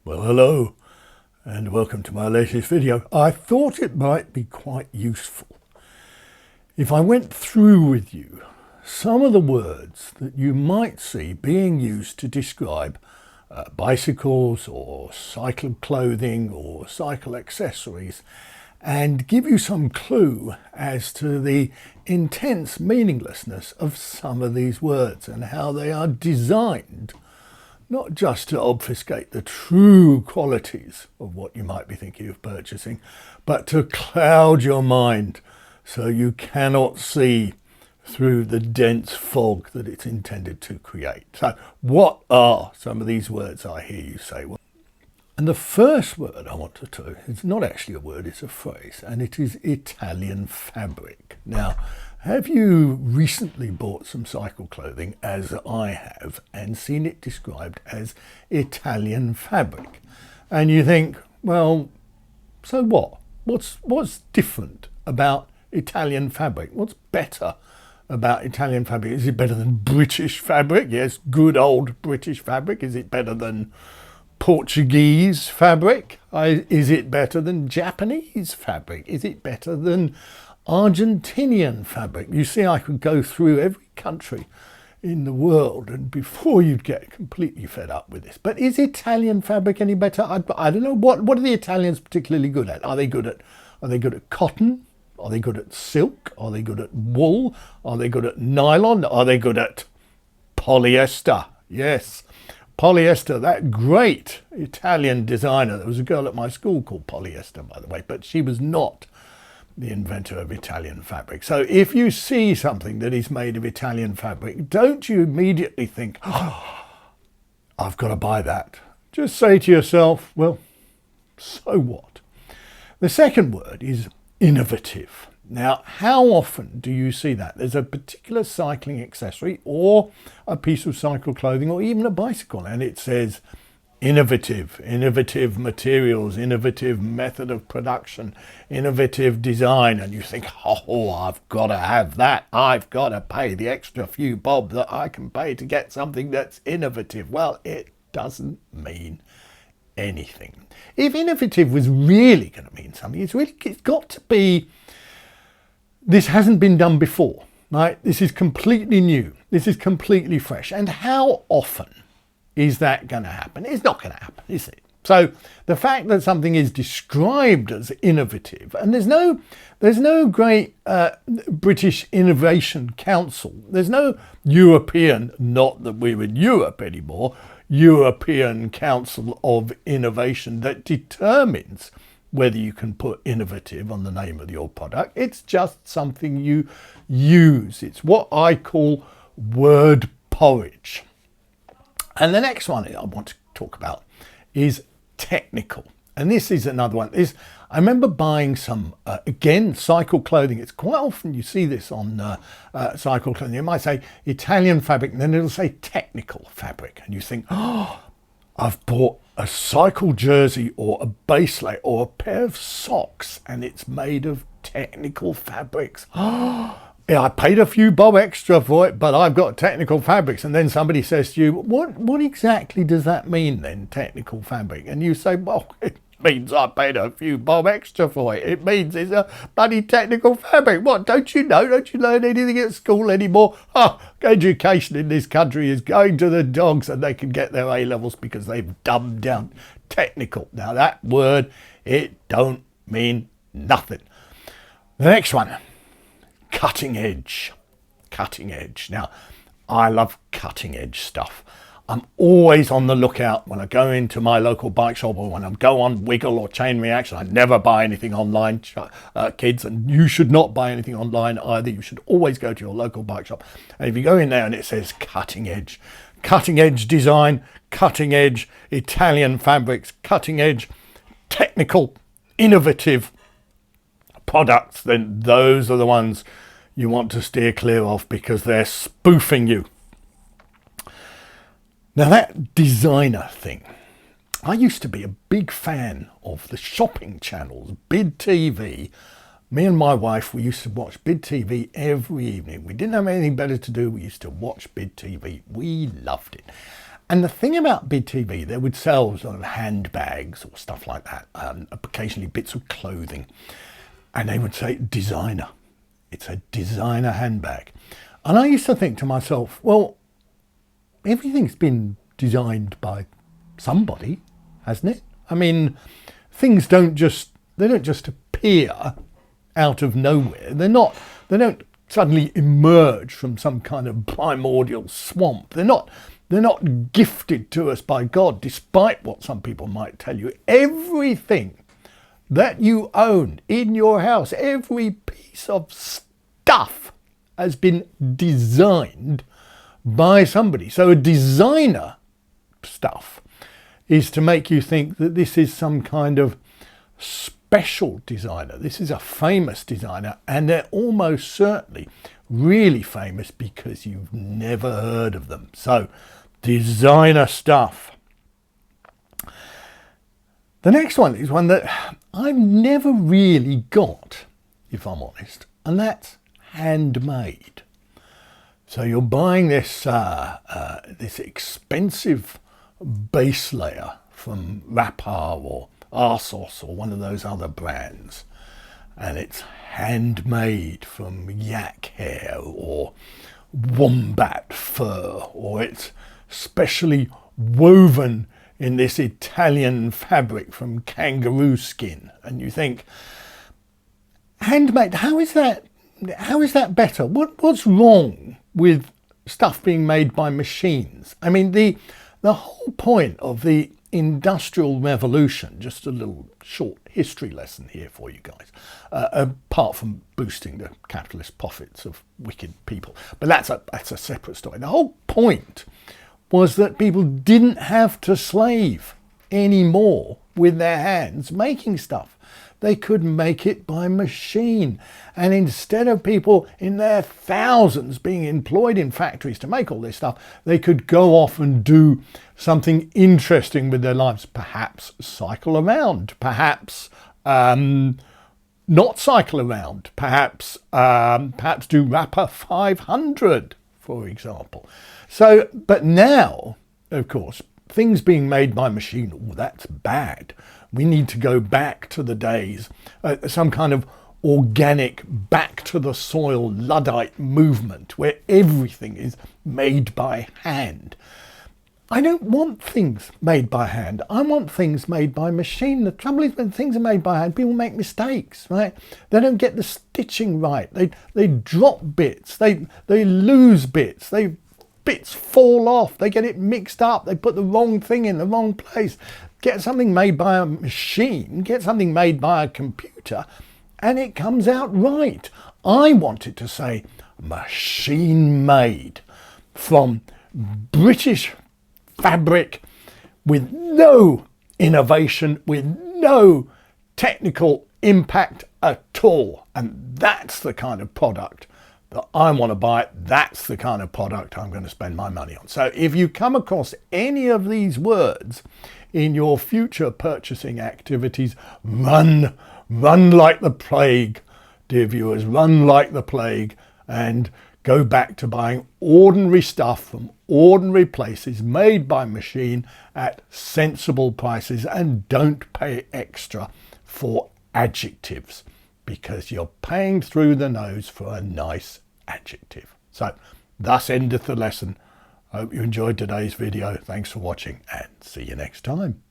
Well, hello and welcome to my latest video. I thought it might be quite useful if I went through with you some of the words that you might see being used to describe bicycles or cycle clothing or cycle accessories, and give you some clue as to the intense meaninglessness of some of these words and how they are designed not just to obfuscate the true qualities of what you might be thinking of purchasing, but to cloud your mind so you cannot see through the dense fog that it's intended to create. So what are some of these words I hear you say? Well, and the first word I want to tell you, it's not actually a word, it's a phrase, and it is Italian fabric. Now, have you recently bought some cycle clothing, as I have, and seen it described as Italian fabric? And you think, well, so what? What's different about Italian fabric? What's better about Italian fabric? Is it better than British fabric? Yes, good old British fabric. Is it better than Portuguese fabric? Is it better than Japanese fabric? Is it better than Argentinian fabric? You see, I could go through every country in the world, and before you'd get completely fed up with this. But is Italian fabric any better? I don't know. What are the Italians particularly good at? Are they good at cotton? Are they good at silk? Are they good at wool? Are they good at nylon? Are they good at polyester? Yes, polyester, that great Italian designer. There was a girl at my school called Polyester, by the way, but she was not the inventor of Italian fabric. So if you see something that is made of Italian fabric, don't you immediately think, oh, I've got to buy that. Just say to yourself, well, so what? The second word is innovative. Now, how often do you see that? There's a particular cycling accessory or a piece of cycle clothing or even a bicycle, and it says innovative materials, innovative method of production, innovative design, and you think, oh, I've got to have that. I've got to pay the extra few bob that I can pay to get something that's innovative. Well, it doesn't mean anything. If innovative was really going to mean something, it's got to be, this hasn't been done before, right? This is completely new. This is completely fresh. And how often is that going to happen? It's not going to happen, is it? So the fact that something is described as innovative, and there's no great British Innovation Council. There's no European, not that we're in Europe anymore, European Council of Innovation that determines whether you can put innovative on the name of your product. It's just something you use. It's what I call word porridge. And the next one I want to talk about is technical. And this is another one. I remember buying some, again, cycle clothing. It's quite often you see this on cycle clothing. It might say Italian fabric, and then it'll say technical fabric. And you think, oh, I've bought a cycle jersey or a base layer or a pair of socks, and it's made of technical fabrics. Oh, yeah, I paid a few bob extra for it, but I've got technical fabrics. And then somebody says to you, what exactly does that mean then, technical fabric? And you say, well, it means I paid a few bob extra for it. It means it's a bloody technical fabric. What, don't you know? Don't you learn anything at school anymore? Oh, education in this country is going to the dogs, and they can get their A-levels because they've dumbed down technical. Now that word, it don't mean nothing. The next one. Cutting edge. Now, I love cutting edge stuff. I'm always on the lookout when I go into my local bike shop or when I go on Wiggle or Chain Reaction. I never buy anything online, kids, and you should not buy anything online either. You should always go to your local bike shop. And if you go in there and it says cutting edge design, cutting edge Italian fabrics, cutting edge technical, innovative products, then those are the ones you want to steer clear of because they're spoofing you. Now that designer thing, I used to be a big fan of the shopping channels, Bid TV. Me and my wife, we used to watch Bid TV every evening. We didn't have anything better to do. We used to watch Bid TV. We loved it. And the thing about big TV, they would sell sort of handbags or stuff like that, occasionally bits of clothing, and they would say designer. It's a designer handbag. And I used to think to myself, well, everything's been designed by somebody, hasn't it? I mean, things don't just appear out of nowhere. They don't suddenly emerge from some kind of primordial swamp. They're not gifted to us by God, despite what some people might tell you. Everything that you own in your house, every piece of stuff has been designed by somebody. So a designer stuff is to make you think that this is some kind of special designer. This is a famous designer, and they're almost certainly really famous because you've never heard of them. So designer stuff. The next one is one that I've never really got, if I'm honest, and that's handmade. So you're buying this this expensive base layer from Rapar or Arsos or one of those other brands, and it's handmade from yak hair or wombat fur, or it's specially woven in this Italian fabric from kangaroo skin. And you think, handmade, how is that better? What's wrong with stuff being made by machines? I mean, the whole point of the Industrial Revolution, just a little short history lesson here for you guys, apart from boosting the capitalist profits of wicked people, but that's a separate story. The whole point was that people didn't have to slave anymore with their hands making stuff. They could make it by machine. And instead of people in their thousands being employed in factories to make all this stuff, they could go off and do something interesting with their lives. Perhaps cycle around, perhaps not cycle around, perhaps do Rapper 500, for example. So, but now, of course, things being made by machine, oh, that's bad. We need to go back to the days, some kind of organic, back to the soil Luddite movement where everything is made by hand. I don't want things made by hand. I want things made by machine. The trouble is, when things are made by hand, people make mistakes, right? They don't get the stitching right. They drop bits. They lose bits. Bits fall off. They get it mixed up. They put the wrong thing in the wrong place. Get something made by a machine, get something made by a computer, and it comes out right. I wanted to say machine made from British fabric with no innovation, with no technical impact at all. And that's the kind of product that I want to buy. That's the kind of product I'm going to spend my money on. So if you come across any of these words in your future purchasing activities, run like the plague, dear viewers, run like the plague, and go back to buying ordinary stuff from ordinary places made by machine at sensible prices, and don't pay extra for adjectives, because you're paying through the nose for a nice adjective. So thus endeth the lesson. I hope you enjoyed today's video. Thanks for watching, and see you next time.